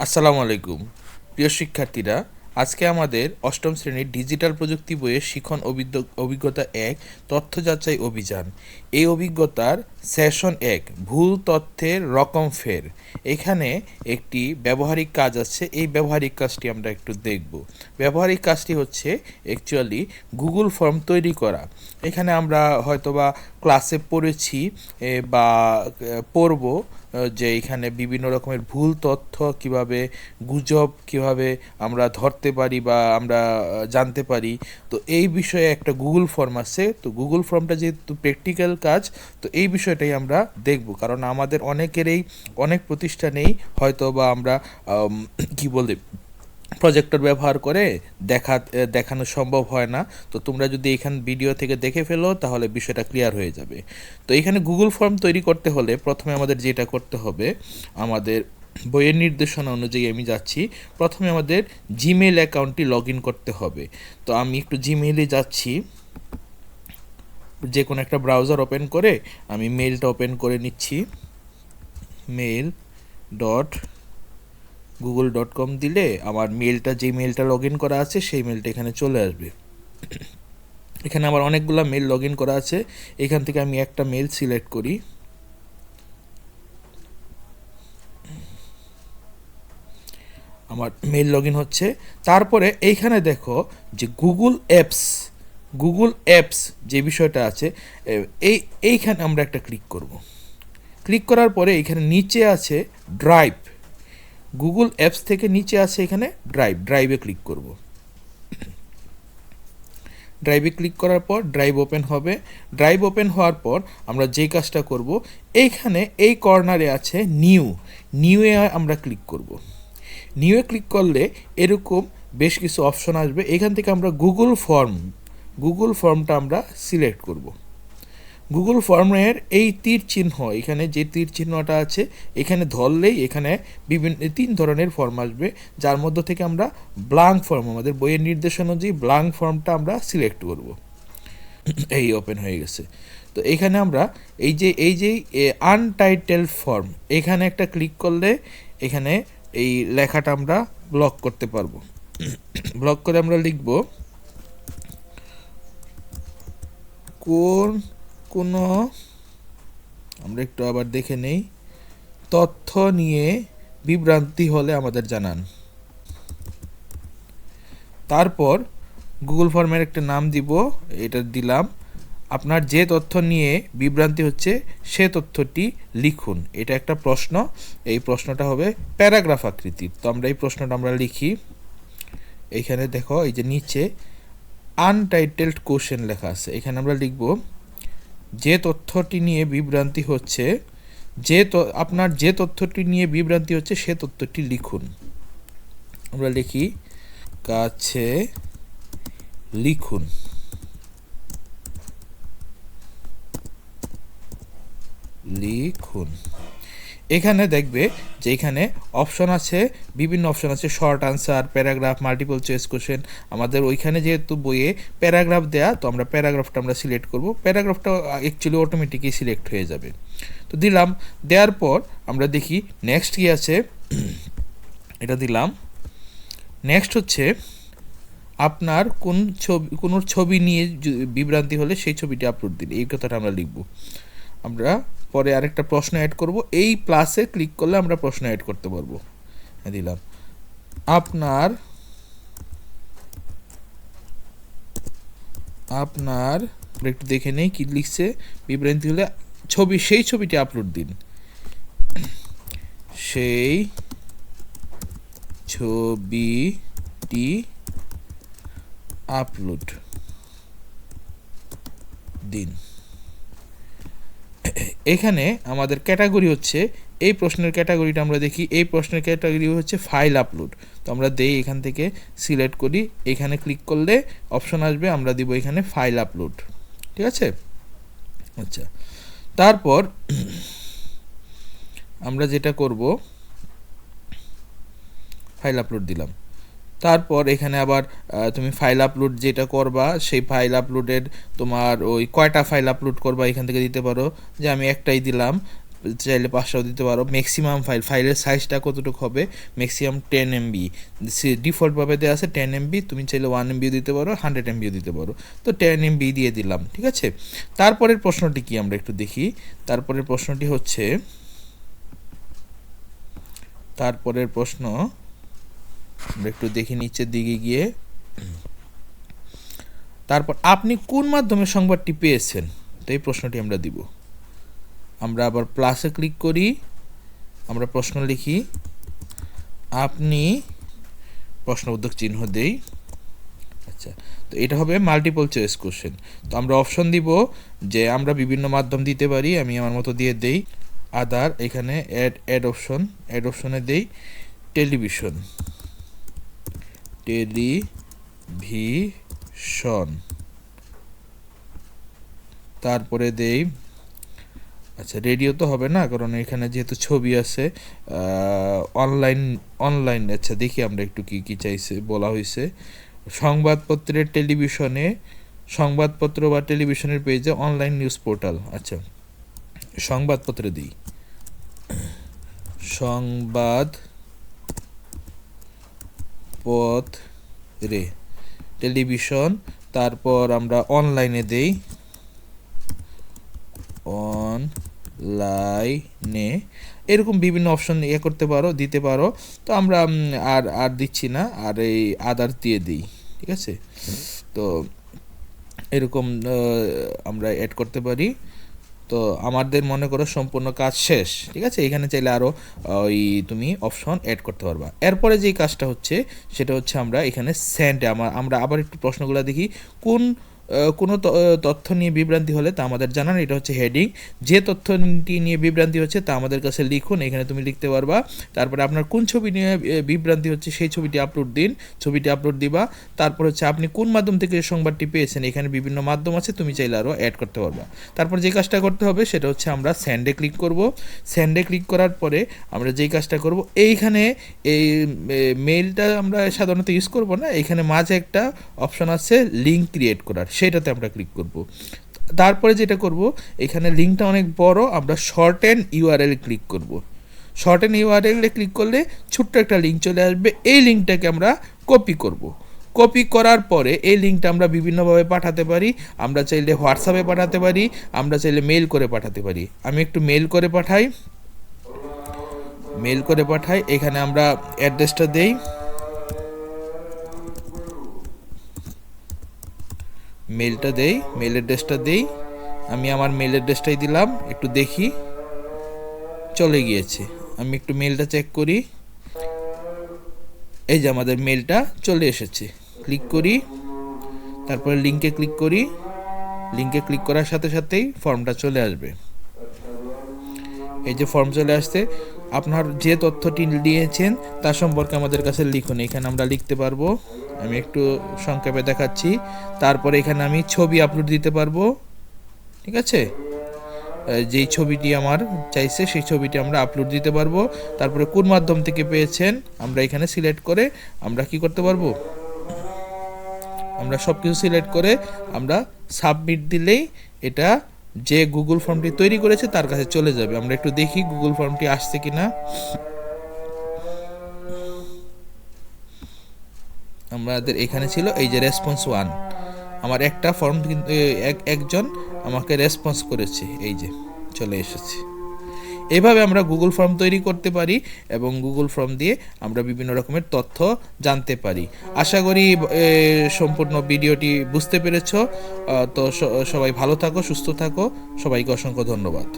আসসালামু আলাইকুম প্রিয় শিক্ষার্থীরা, আজকে আমাদের অষ্টম শ্রেণীর ডিজিটাল প্রযুক্তি বইয়ের শিখন অভিজ্ঞতা ১ তথ্য যাচাই অভিযান। এই অভিজ্ঞতার সেশন ১ ভুল তথ্যের রকম ফের। এখানে একটি ব্যবহারিক কাজ আছে, এই ব্যবহারিক কাজটি আমরা একটু দেখব। ব্যবহারিক কাজটি হচ্ছে অ্যাকচুয়ালি গুগল ফর্ম তৈরি করা। এখানে আমরা হয়তোবা ক্লাসে পড়েছি বা পড়ব যে এখানে বিভিন্ন রকমের ভুল তথ্য কিভাবে, গুজব কিভাবে আমরা ধরতে পারি বা আমরা জানতে পারি। তো এই বিষয়ে একটা গুগল ফর্ম আছে। তো গুগল ফর্মটা যেহেতু প্র্যাকটিক্যাল কাজ, তো এই বিষয়টাই আমরা দেখব, কারণ আমাদের অনেকেরই অনেক প্রতিষ্ঠানেই হয়তো বা আমরা কি বলে প্রজেক্টর ব্যবহার করে দেখানো সম্ভব হয় না। তো তোমরা যদি এখান ভিডিও থেকে দেখে ফেলো তাহলে বিষয়টা ক্লিয়ার হয়ে যাবে। তো এখানে গুগল ফর্ম তৈরি করতে হলে প্রথমে আমাদের যেটা করতে হবে, আমাদের বইয়ের নির্দেশনা অনুযায়ী আমি যাচ্ছি, প্রথমে আমাদের জিমেইল অ্যাকাউন্টটি লগ ইন করতে হবে। তো আমি একটু জিমেইলে যাচ্ছি, যে কোনো একটা ব্রাউজার ওপেন করে আমি মেইলটা ওপেন করে নিচ্ছি। mail.google.com দিলে আমার মেলটা, যে মেলটা লগ ইন করা আছে সেই মেলটা এখানে চলে আসবে। এখানে আমার অনেকগুলো মেল লগ ইন করা আছে, এখান থেকে আমি একটা মেল সিলেক্ট করি। আমার মেল লগ ইন হচ্ছে। তারপরে এইখানে দেখো যে গুগল অ্যাপস যে বিষয়টা আছে, এইখানে আমরা একটা ক্লিক করব। ক্লিক করার পরে এখানে নিচে আছে ড্রাইভ। গুগল অ্যাপস থেকে নিচে আছে এখানে ড্রাইভে ক্লিক করব। ড্রাইভে ক্লিক করার পর ড্রাইভ ওপেন হবে। ড্রাইভ ওপেন হওয়ার পর আমরা যেই কাজটা করব, এইখানে এই কর্নারে আছে নিউয়ে আমরা ক্লিক করব। নিউয়ে ক্লিক করলে এরকম বেশ কিছু অপশন আসবে। এখান থেকে আমরা গুগল ফর্মটা আমরা সিলেক্ট করব। গুগল ফর্মের এই তীর চিহ্ন, এখানে যে তীর চিহ্নটা আছে এখানে ধরলেই এখানে বিভিন্ন ৩ ধরনের ফর্ম আসবে, যার মধ্য থেকে আমরা ব্ল্যাঙ্ক ফর্ম, আমাদের বইয়ের নির্দেশনা অনুযায়ী ব্ল্যাঙ্ক ফর্মটা আমরা সিলেক্ট করব। এই ওপেন হয়ে গেছে। তো এখানে আমরা এই যে আনটাইটেল ফর্ম, এখানে একটা ক্লিক করলে এখানে এই লেখাটা আমরা ব্লক করতে পারবো। ব্লক করে আমরা লিখব কোনো, আমরা একটু আবার দেখে নেই, তথ্য নিয়ে বিভ্রান্তি হলে আমাদের জানান। তারপর গুগল ফর্মের একটা নাম দিব, এটা দিলাম। আপনার যে তথ্য নিয়ে বিভ্রান্তি হচ্ছে সে তথ্যটি লিখুন। এটা একটা প্রশ্ন, এই প্রশ্নটা হবে প্যারাগ্রাফ আকৃতির। তো আমরা এই প্রশ্নটা আমরা লিখি। এইখানে দেখো এই যে নিচে আনটাইটেলড কোশ্চেন লেখা আছে, এখানে আমরা লিখব যে তথ্যটি নিয়ে বিভ্রান্তি হচ্ছে, আপনার যে তথ্যটি নিয়ে বিভ্রান্তি হচ্ছে সে তথ্যটি লিখুন। আমরা লিখি কাছে লিখুন। এখানে দেখবে যে এখানে অপশন আছে, বিভিন্ন অপশন আছে, short answer, paragraph, multiple choice question. আমাদের ওইখানে যেহেতু বইয়ে প্যারাগ্রাফ দেয়া, তো আমরা প্যারাগ্রাফটা আমরা সিলেক্ট করব। প্যারাগ্রাফটা অ্যাকচুয়ালি অটোমেটিকই সিলেক্ট হয়ে যাবে। তো দিলাম, দেওয়ার পর আমরা দেখি নেক্সট কি আছে, এটা দিলাম। নেক্সট হচ্ছে আপনার কোনো ছবি নিয়ে বিভ্রান্তি হলে সেই ছবিটি আপলোড দিন, এই কথাটা আমরা লিখব। আমরা পরে আরেকটা প্রশ্ন অ্যাড করব, এই প্লাসে ক্লিক করলে আমরা প্রশ্ন অ্যাড করতে পারবো। দিলাম আপনার একটু দেখে নেই কি লিখছে, বিভ্রান্তি হলে সেই ছবিটি আপলোড দিন, সেই ছবিটি আপলোড দিন। এখানে আমাদের ক্যাটাগরি হচ্ছে, এই প্রশ্নের ক্যাটাগরিটা আমরা দেখি, এই প্রশ্নের ক্যাটাগরি হচ্ছে ফাইল আপলোড। তো আমরা দেই, এখান থেকে সিলেক্ট করি, এখানে ক্লিক করলে অপশন আসবে, আমরা দিব এখানে ফাইল আপলোড। ঠিক আছে? আচ্ছা, তারপর আমরা যেটা করব, ফাইল আপলোড দিলাম। তারপর এখানে আবার তুমি ফাইল আপলোড যেটা করবা, সেই ফাইল আপলোডের তোমার ওই কয়টা ফাইল আপলোড করবা এখান থেকে দিতে পারো, যে আমি একটাই দিলাম। চাইলে 5টাও দিতে পারো। ম্যাক্সিমাম ফাইলের সাইজটা কতটুকু হবে, ম্যাক্সিমাম 10 MB ডিফল্টভাবে দেওয়া আছে 10 MB, তুমি চাইলে 1 MB দিতে পারো, 100 MB দিতে পারো। তো 10 MB দিয়ে দিলাম, ঠিক আছে। তারপরের প্রশ্নটি কি আমরা একটু দেখি। তারপরের প্রশ্নটি হচ্ছে, তারপরের প্রশ্ন আমরা একটু দেখি নিচের দিকে গিয়ে। তারপর আপনি কোন মাধ্যমে সংবাদটি পেয়েছেন, তো এই প্রশ্নটি আমরা দিব। আমরা আবার প্লাসে ক্লিক করি, আমরা প্রশ্ন লিখি, আপনি প্রশ্নবোধক চিহ্ন দেই। আচ্ছা, তো এটা হবে মাল্টিপল চয়েস কোশ্চেন। তো আমরা অপশন দিব যে আমরা বিভিন্ন মাধ্যম দিতে পারি, আমি আমার মতো দিয়ে দেই আদার, এখানে অ্যাড অপশনে দেই টেলিভিশন, তারপরে দেই, আচ্ছা রেডিও তো হবে না কারণ এখানে যেহেতু ছবি আছে, অনলাইন আচ্ছা দেখি আমরা একটু কি কি চাইছে বলা হয়েছে। সংবাদপত্রের টেলিভিশনে, সংবাদপত্র বা টেলিভিশনের পেজে অনলাইন নিউজ পোর্টাল, আচ্ছা সংবাদপত্রে দিই সংবাদপত্রে, টেলিভিশন, তারপর আমরা অনলাইনে দেই অনলাইনে, এরকম বিভিন্ন অপশন করতে পারো, দিতে পারো। তো আমরা আর দিচ্ছি না, আর এই আদার দিয়ে দিই, ঠিক আছে। তো এরকম আমরা অ্যাড করতে পারি। তো আমাদের মনে করো সম্পূর্ণ কাজ শেষ, ঠিক আছে। এখানে চাইলে আরও ওই তুমি অপশন অ্যাড করতে পারবা। এরপরে যেই কাজটা হচ্ছে সেটা হচ্ছে আমরা এখানে সেন্ডে আমরা আবার একটু প্রশ্নগুলো দেখি। কোনো তথ্য নিয়ে বিভ্রান্তি হলে তা আমাদের জানান, এটা হচ্ছে হেডিং। যে তথ্যটি নিয়ে বিভ্রান্তি হচ্ছে তা আমাদের কাছে লিখুন, এখানে তুমি লিখতে পারবা। তারপরে আপনার কোন ছবি নিয়ে বিভ্রান্তি হচ্ছে সেই ছবিটি আপলোড দিন, ছবিটি আপলোড দিবা। তারপর হচ্ছে আপনি কোন মাধ্যম থেকে সংবাদটি পেয়েছেন, এখানে বিভিন্ন মাধ্যম আছে, তুমি চাইলে আরও অ্যাড করতে পারবা। তারপর যে কাজটা করতে হবে সেটা হচ্ছে আমরা সেন্ডে ক্লিক করব। সেন্ডে ক্লিক করার পরে আমরা যেই কাজটা করব, এইখানে এই মেইলটা আমরা সাধারণত ইউজ করব না, এখানে মাঝে একটা অপশন আছে লিঙ্ক ক্রিয়েট করার, সেটাতে আমরা ক্লিক করব। তারপরে যেটা করব, এখানে লিঙ্কটা অনেক বড়, আমরা শর্টেন ইউআরএল ক্লিক করব। শর্টেন ইউআরএলে ক্লিক করলে ছোট্ট একটা লিঙ্ক চলে আসবে, এই লিঙ্কটাকে আমরা কপি করব। কপি করার পরে এই লিঙ্কটা আমরা বিভিন্নভাবে পাঠাতে পারি, আমরা চাইলে হোয়াটসঅ্যাপে পাঠাতে পারি, আমরা চাইলে মেল করে পাঠাতে পারি। আমি একটু মেল করে পাঠাই, এখানে আমরা অ্যাড্রেসটা দেই, মেল অ্যাড্রেসটা দেই, আমি আমার মেল অ্যাড্রেসটাই দিলাম, একটু দেখি চলে গিয়েছে। আমি একটু মেলটা চেক করি, এই যে আমাদের মেলটা চলে এসেছে। ক্লিক করি, তারপরে লিঙ্কে ক্লিক করি, লিঙ্কে ক্লিক করার সাথে সাথেই ফর্মটা চলে আসবে। এই যে ফর্ম চলে আসছে, আপনার যে তথ্যটি দিয়েছেন তার সম্পর্কে আমাদের কাছে লিখুন, এখানে আমরা লিখতে পারবো। আমি একটু সংক্ষেপে দেখাচ্ছি। তারপরে এখানে আমি ছবি আপলোড দিতে পারবো, ঠিক আছে। যেই ছবিটি আমার চাইছে সেই ছবিটি আমরা আপলোড দিতে পারবো। তারপরে কোন মাধ্যম থেকে পেয়েছেন আমরা এখানে সিলেক্ট করে আমরা কি করতে পারবো, আমরা সব কিছু সিলেক্ট করে আমরা সাবমিট দিলেই এটা যে গুগল ফর্মটি তৈরি করেছে তার কাছে চলে যাবে। আমরা একটু দেখি গুগল ফর্মটি আসছে কিনা। আমাদের এখানে ছিল এই যে রেসপন্স 1, আমার একটা ফর্ম কিন্তু একজন আমাকে রেসপন্স করেছে, এই যে চলে এসেছে। এভাবে আমরা গুগল ফর্ম তৈরি করতে পারি এবং গুগল ফর্ম দিয়ে আমরা বিভিন্ন রকমের তথ্য জানতে পারি। আশা করি সম্পূর্ণ ভিডিওটি বুঝতে পেরেছো। তো সবাই ভালো থাকো, সুস্থ থাকো, সবাইকে অসংখ্য ধন্যবাদ।